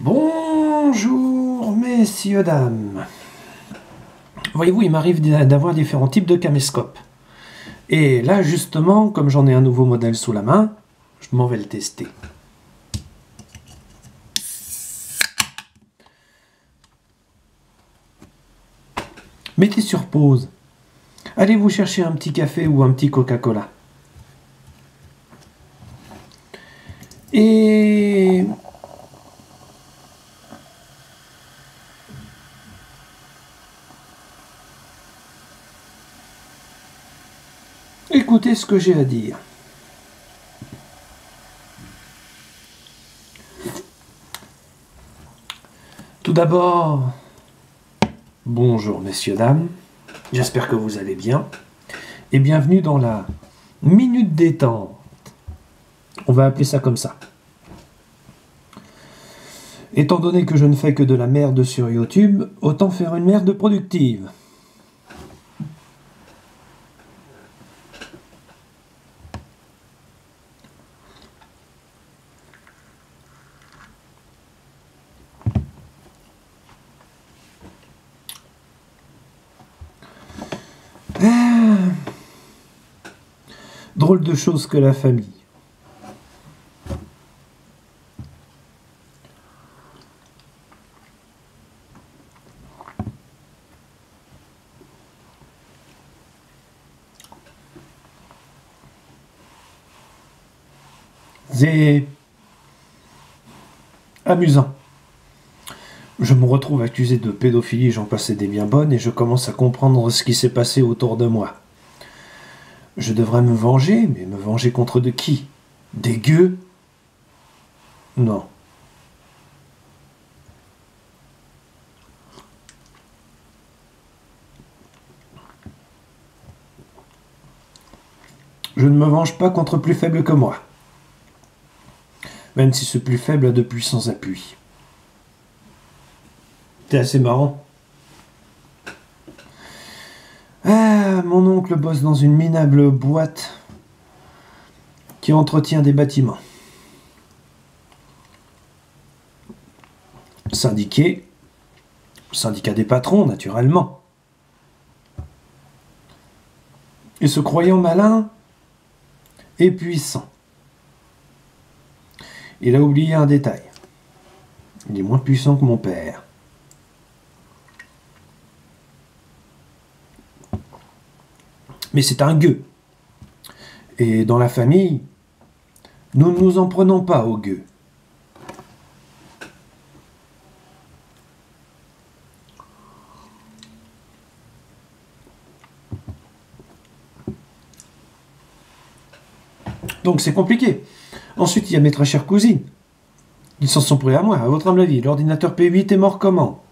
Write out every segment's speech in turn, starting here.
Bonjour, messieurs, dames. Voyez-vous, il m'arrive d'avoir différents types de caméscopes. Et là, justement, comme j'en ai un nouveau modèle sous la main, je m'en vais le tester. Mettez sur pause. Allez vous chercher un petit café ou un petit Coca-Cola. Et... écoutez ce que j'ai à dire. Tout d'abord, bonjour messieurs, dames. J'espère que vous allez bien. Et bienvenue dans la Minute Détente. On va appeler ça comme ça. Étant donné que je ne fais que de la merde sur YouTube, autant faire une merde productive. Drôle de chose que la famille. C'est amusant. Je me retrouve accusé de pédophilie, j'en passais des bien bonnes, et je commence à comprendre ce qui s'est passé autour de moi. Je devrais me venger, mais me venger contre de qui? Des gueux? Non. Je ne me venge pas contre plus faible que moi. Même si ce plus faible a de puissants appuis. C'est assez marrant. Ah, mon oncle bosse dans une minable boîte qui entretient des bâtiments. Syndiqué, syndicat des patrons, naturellement. Et se croyant malin et puissant. Il a oublié un détail. Il est moins puissant que mon père. Mais c'est un gueux. Et dans la famille, nous ne nous en prenons pas aux gueux. Donc c'est compliqué. Ensuite, il y a mes très chères cousines. Ils s'en sont pris à moi. À votre humble avis, l'ordinateur P8 est mort comment?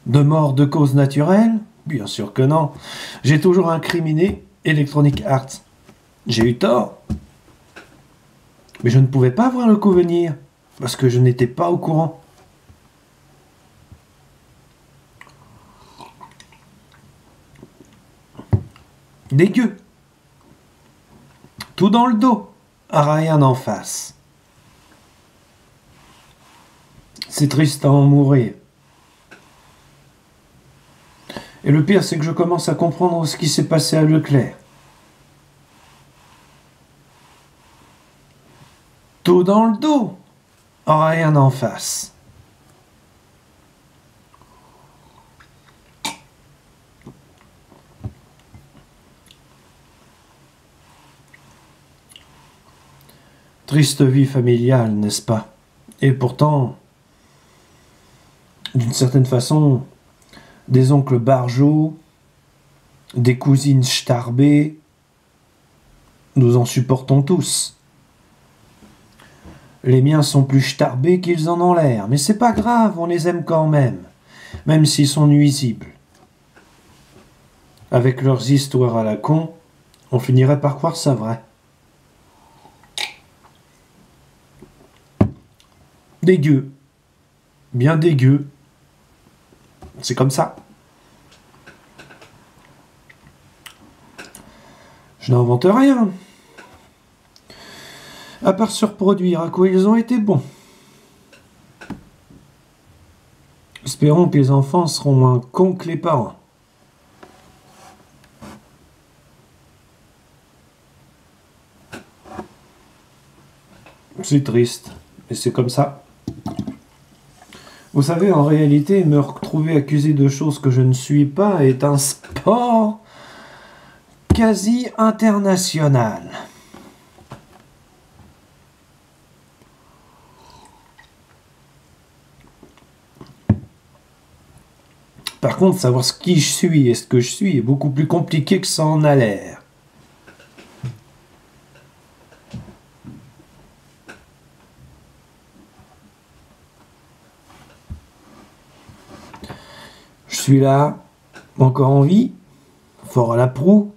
De mort de cause naturelle? Bien sûr que non. J'ai toujours incriminé Electronic Arts. J'ai eu tort. Mais je ne pouvais pas voir le coup venir, parce que je n'étais pas au courant. Des gueux. Tout dans le dos, rien en face. C'est triste à en mourir. Et le pire, c'est que je commence à comprendre ce qui s'est passé à Leclerc. Tout dans le dos, rien en face. Triste vie familiale, n'est-ce pas? Et pourtant, d'une certaine façon, des oncles barjots, des cousines starbées, nous en supportons tous. Les miens sont plus starbés qu'ils en ont l'air, mais c'est pas grave, on les aime quand même s'ils sont nuisibles. Avec leurs histoires à la con, on finirait par croire ça vrai. Dégueu. Bien dégueu. C'est comme ça. Je n'invente rien. À part se reproduire, à quoi ils ont été bons. Espérons que les enfants seront moins cons que les parents. C'est triste, mais c'est comme ça. Vous savez, en réalité, me retrouver accusé de choses que je ne suis pas est un sport quasi international. Par contre, savoir qui je suis et ce que je suis est beaucoup plus compliqué que ça en a l'air. Je suis là, encore en vie, fort à la proue,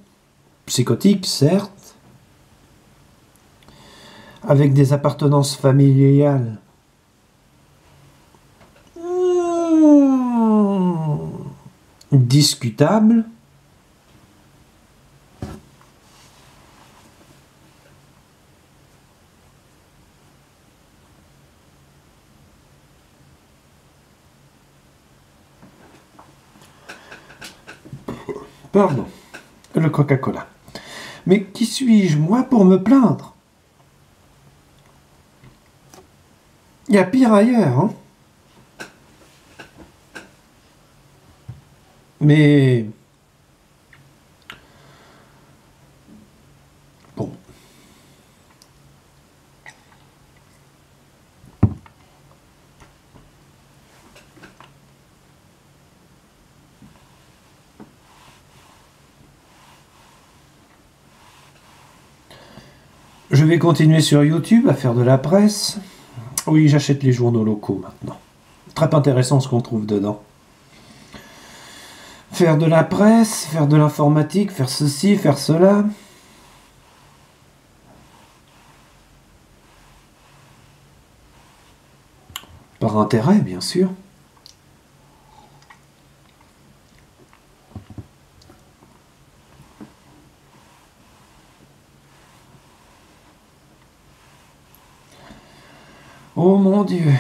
psychotique certes, avec des appartenances familiales discutables, pardon, le Coca-Cola. Mais qui suis-je, moi, pour me plaindre? Il y a pire ailleurs, hein. Mais... bon. Je vais continuer sur YouTube à faire de la presse. Oui, j'achète les journaux locaux maintenant. Très intéressant ce qu'on trouve dedans. Faire de la presse, faire de l'informatique, faire ceci, faire cela. Par intérêt, bien sûr. Oh mon Dieu.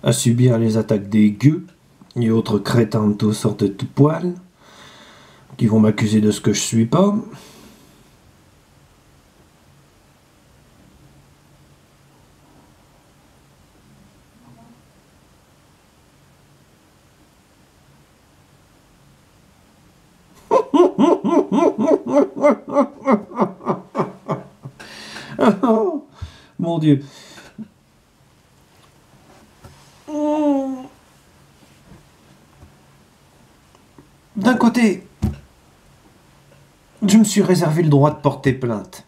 À subir les attaques des gueux et autres crétins de toutes sortes de poils qui vont m'accuser de ce que je suis pas. Oh, mon Dieu. D'un côté, je me suis réservé le droit de porter plainte.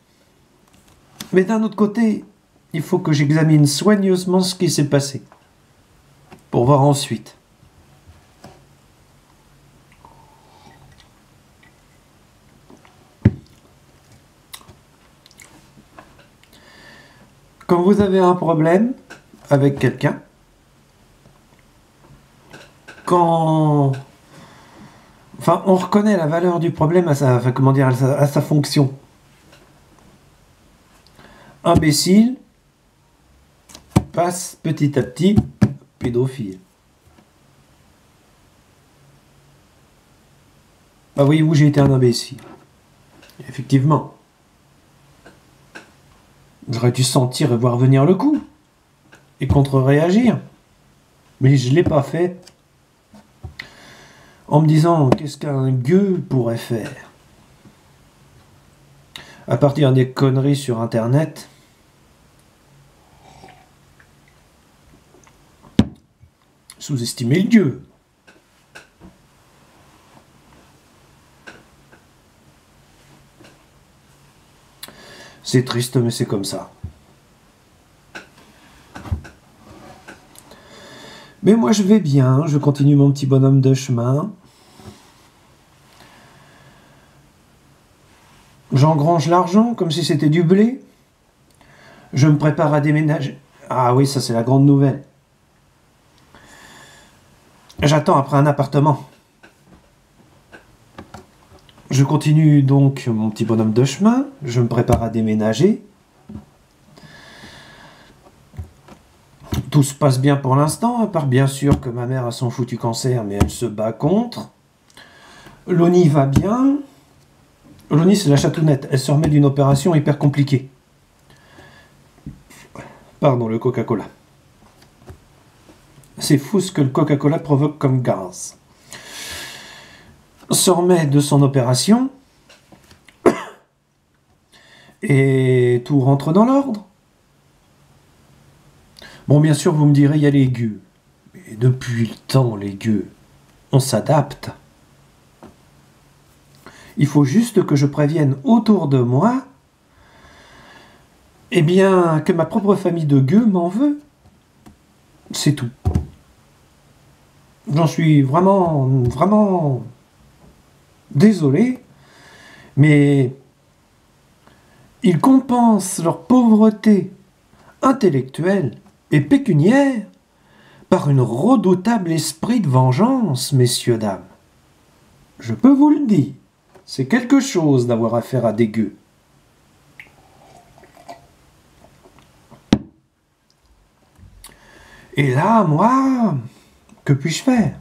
Mais d'un autre côté, il faut que j'examine soigneusement ce qui s'est passé. Pour voir ensuite. Quand vous avez un problème avec quelqu'un, quand... enfin, on reconnaît la valeur du problème à sa, enfin, comment dire, à sa fonction. Imbécile passe petit à petit pédophile. Bah voyez-vous, j'ai été un imbécile. Effectivement. J'aurais dû sentir et voir venir le coup. Et contre-réagir. Mais je ne l'ai pas fait. En me disant, qu'est-ce qu'un gueux pourrait faire? À partir des conneries sur Internet. Sous-estimer le dieu. C'est triste, mais c'est comme ça. Mais moi, je vais bien. Je continue mon petit bonhomme de chemin. J'engrange l'argent comme si c'était du blé. Je me prépare à déménager. Ah oui, ça c'est la grande nouvelle. J'attends après un appartement. Je continue donc mon petit bonhomme de chemin. Je me prépare à déménager. Tout se passe bien pour l'instant, à part bien sûr que ma mère a son foutu cancer, mais elle se bat contre. Loni va bien. Loni, c'est la chatounette. Elle se remet d'une opération hyper compliquée. Pardon, le Coca-Cola. C'est fou ce que le Coca-Cola provoque comme gaz. Se remet de son opération. Et tout rentre dans l'ordre. Bon, bien sûr, vous me direz, il y a les gueux. Et depuis le temps, les gueux, on s'adapte. Il faut juste que je prévienne autour de moi, eh bien, que ma propre famille de gueux m'en veut. C'est tout. J'en suis vraiment, vraiment désolé, mais ils compensent leur pauvreté intellectuelle et pécuniaire par un redoutable esprit de vengeance, messieurs, dames. Je peux vous le dire, c'est quelque chose d'avoir affaire à des gueux. Et là, moi, que puis-je faire?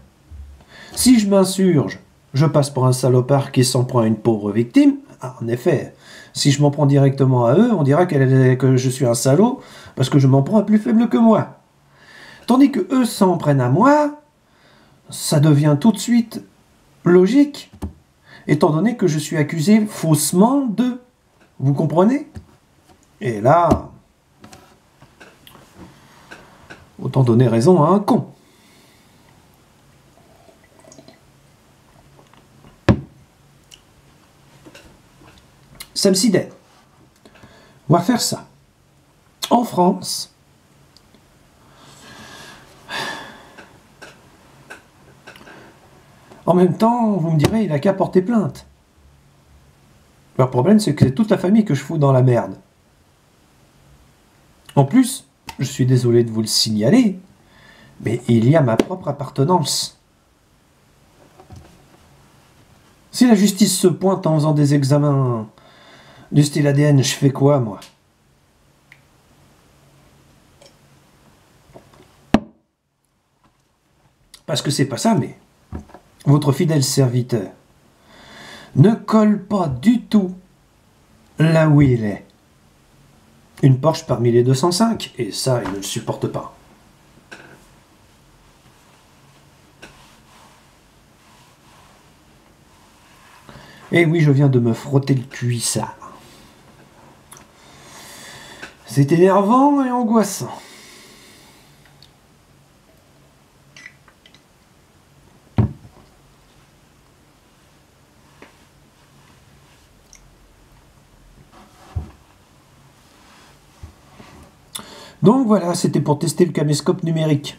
Si je m'insurge, je passe pour un salopard qui s'en prend à une pauvre victime. Ah, en effet, si je m'en prends directement à eux, on dira que je suis un salaud parce que je m'en prends à plus faible que moi. Tandis que eux s'en prennent à moi, ça devient tout de suite logique, étant donné que je suis accusé faussement d'eux. Vous comprenez? Et là, autant donner raison à un con. Ça me sidère. On va faire ça. En France, en même temps, vous me direz, il n'a qu'à porter plainte. Le problème, c'est que c'est toute la famille que je fous dans la merde. En plus, je suis désolé de vous le signaler, mais il y a ma propre appartenance. Si la justice se pointe en faisant des examens du style ADN, je fais quoi, moi? Parce que c'est pas ça, mais votre fidèle serviteur ne colle pas du tout là où il est. Une Porsche parmi les 205, et ça, il ne le supporte pas. Et oui, je viens de me frotter le cuissard. C'est énervant et angoissant. Donc voilà, c'était pour tester le caméscope numérique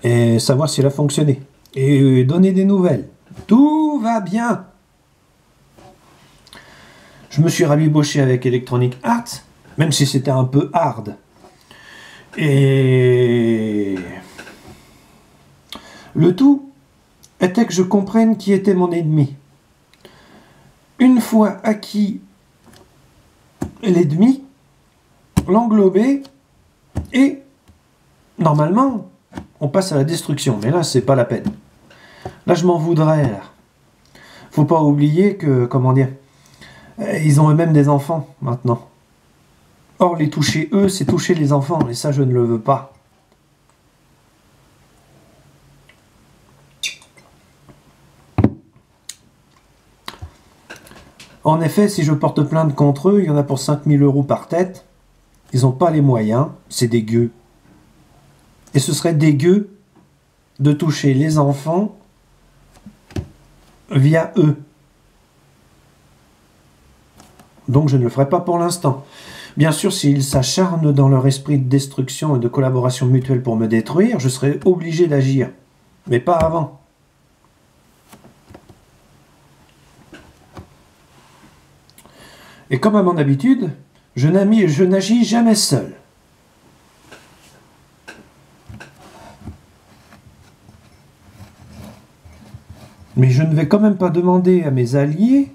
et savoir si elle a fonctionné et donner des nouvelles. Tout va bien. Je me suis rabiboché avec Electronic Arts, même si c'était un peu hard. Et le tout était que je comprenne qui était mon ennemi. Une fois acquis l'ennemi, l'englober, et normalement, on passe à la destruction. Mais là, c'est pas la peine. Là, je m'en voudrais. Là. Faut pas oublier que, comment dire, ils ont eux-mêmes des enfants maintenant. Or, les toucher eux, c'est toucher les enfants. Et ça, je ne le veux pas. En effet, si je porte plainte contre eux, il y en a pour 5 000 € par tête. Ils n'ont pas les moyens, c'est dégueu. Et ce serait dégueu de toucher les enfants via eux. Donc je ne le ferai pas pour l'instant. Bien sûr, s'ils s'acharnent dans leur esprit de destruction et de collaboration mutuelle pour me détruire, je serai obligé d'agir. Mais pas avant. Et comme à mon habitude, je n'agis jamais seul. Mais je ne vais quand même pas demander à mes alliés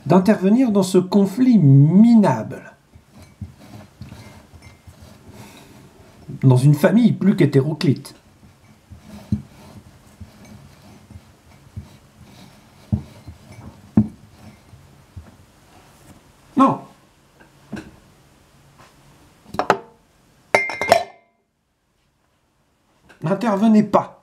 d'intervenir dans ce conflit minable. Dans une famille plus qu'hétéroclite. Non. N'intervenez pas.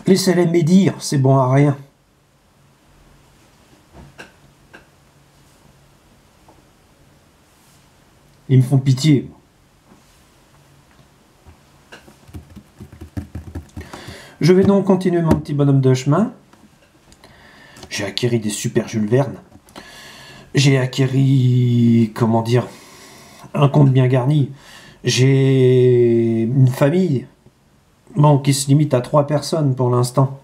Laissez-les médire, c'est bon à rien. Ils me font pitié. Je vais donc continuer mon petit bonhomme de chemin. J'ai acquéri des super Jules Verne. J'ai acquéri, comment dire, un compte bien garni. J'ai une famille, bon, qui se limite à 3 personnes pour l'instant.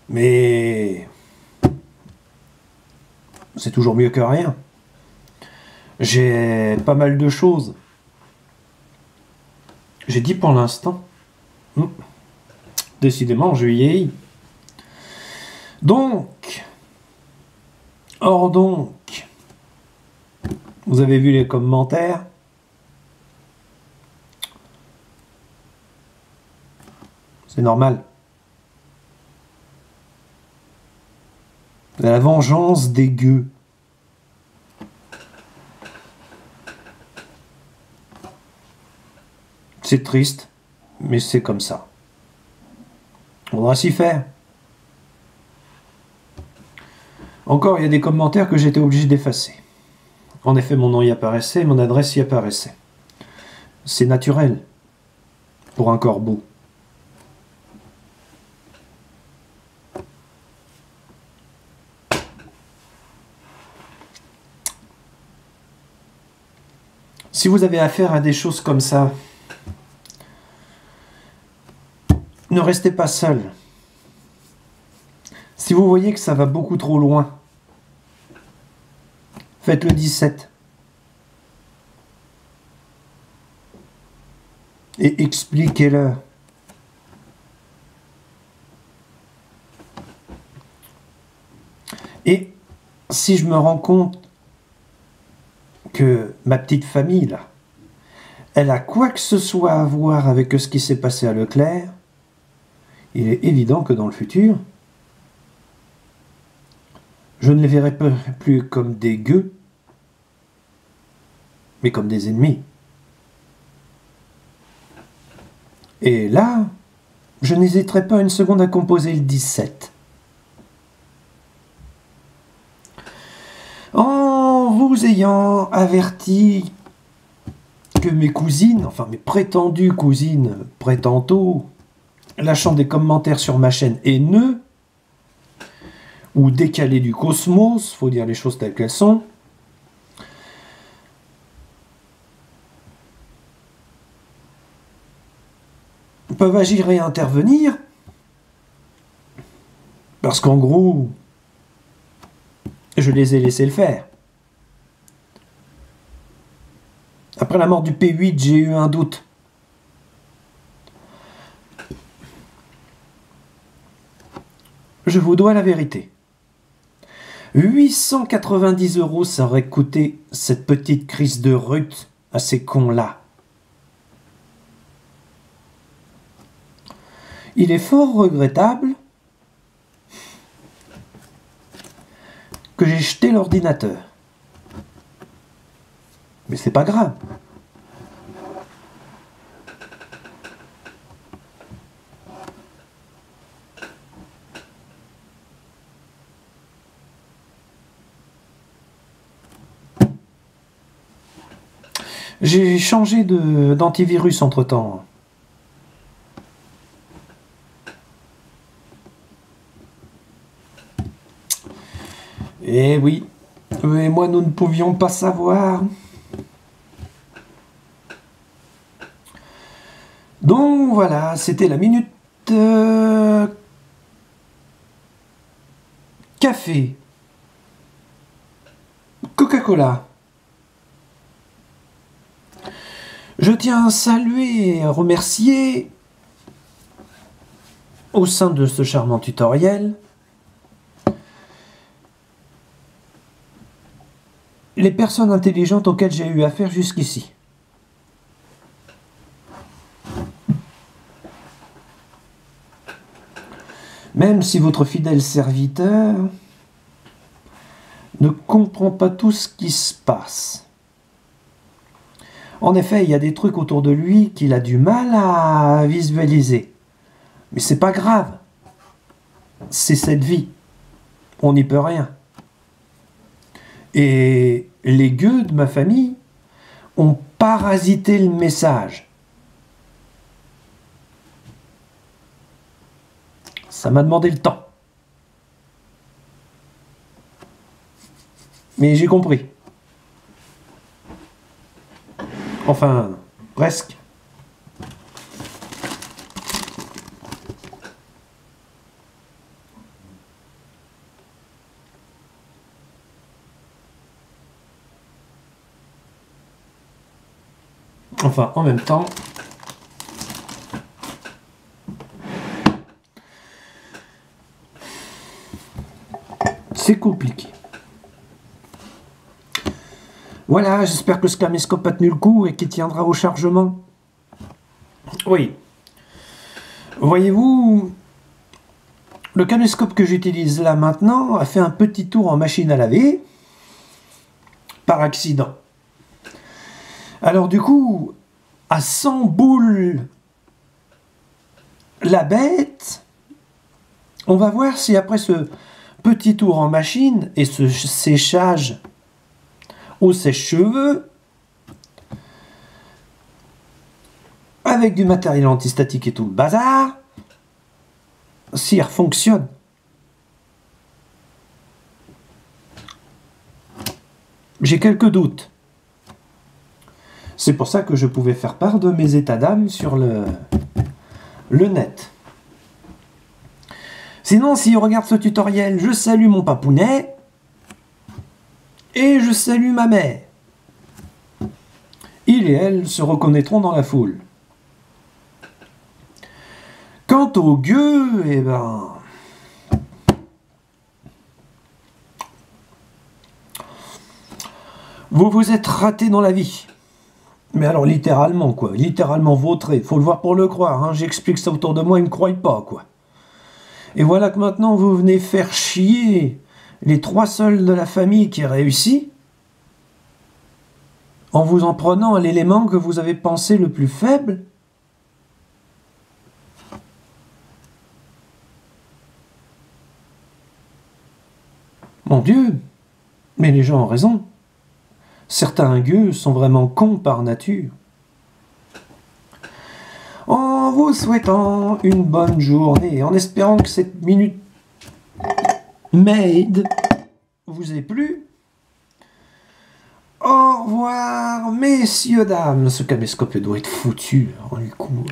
Mais c'est toujours mieux que rien. J'ai pas mal de choses. J'ai dit pour l'instant. Décidément, je vieillis. Donc, vous avez vu les commentaires. C'est normal. La vengeance des gueux. C'est triste, mais c'est comme ça. On va s'y faire. Encore, il y a des commentaires que j'étais obligé d'effacer. En effet, mon nom y apparaissait, mon adresse y apparaissait. C'est naturel pour un corbeau. Si vous avez affaire à des choses comme ça, ne restez pas seul. Si vous voyez que ça va beaucoup trop loin, faites le 17. Et expliquez-le. Et si je me rends compte que ma petite famille, là, elle a quoi que ce soit à voir avec ce qui s'est passé à Leclerc, il est évident que dans le futur, je ne les verrai plus comme des gueux, mais comme des ennemis. Et là, je n'hésiterai pas une seconde à composer le 17. En vous ayant averti que mes cousines, enfin mes prétendues cousines, prétento, lâchant des commentaires sur ma chaîne haineux, ou décalés du cosmos, faut dire les choses telles qu'elles sont, peuvent agir et intervenir, parce qu'en gros, je les ai laissés le faire. Après la mort du P8, j'ai eu un doute. Je vous dois la vérité. 890 €, ça aurait coûté cette petite crise de rut à ces cons-là. Il est fort regrettable que j'ai jeté l'ordinateur. Mais c'est pas grave. J'ai changé d'antivirus entre-temps. Eh oui, eux et moi, nous ne pouvions pas savoir. Donc voilà, c'était la minute café, Coca-Cola. Je tiens à saluer et à remercier au sein de ce charmant tutoriel les personnes intelligentes auxquelles j'ai eu affaire jusqu'ici. Même si votre fidèle serviteur ne comprend pas tout ce qui se passe. En effet, il y a des trucs autour de lui qu'il a du mal à visualiser. Mais c'est pas grave. C'est cette vie. On n'y peut rien. Et les gueux de ma famille ont parasité le message. Ça m'a demandé le temps. Mais j'ai compris. Enfin, presque. Enfin, en même temps, c'est compliqué. Voilà, j'espère que ce caméscope a tenu le coup et qu'il tiendra au chargement. Oui. Voyez-vous, le caméscope que j'utilise là maintenant a fait un petit tour en machine à laver, par accident. Alors du coup, à 100 boules la bête, on va voir si après ce petit tour en machine et ce séchage au sèche-cheveux, avec du matériel antistatique et tout le bazar, si elle fonctionne. J'ai quelques doutes. C'est pour ça que je pouvais faire part de mes états d'âme sur le net. Sinon, si on regarde ce tutoriel, je salue mon papounet et je salue ma mère. Il et elle se reconnaîtront dans la foule. Quant aux gueux, eh ben... vous vous êtes ratés dans la vie. Mais alors littéralement, quoi. Littéralement vautré. Faut le voir pour le croire. Hein. J'explique ça autour de moi, ils me croient pas, quoi. Et voilà que maintenant, vous venez faire chier les 3 seuls de la famille qui réussit en vous en prenant à l'élément que vous avez pensé le plus faible. Mon Dieu, mais les gens ont raison. Certains gueux sont vraiment cons par nature. En vous souhaitant une bonne journée, en espérant que cette minute maid vous ait plu. Au revoir, messieurs, dames. Ce caméscope doit être foutu, du coup.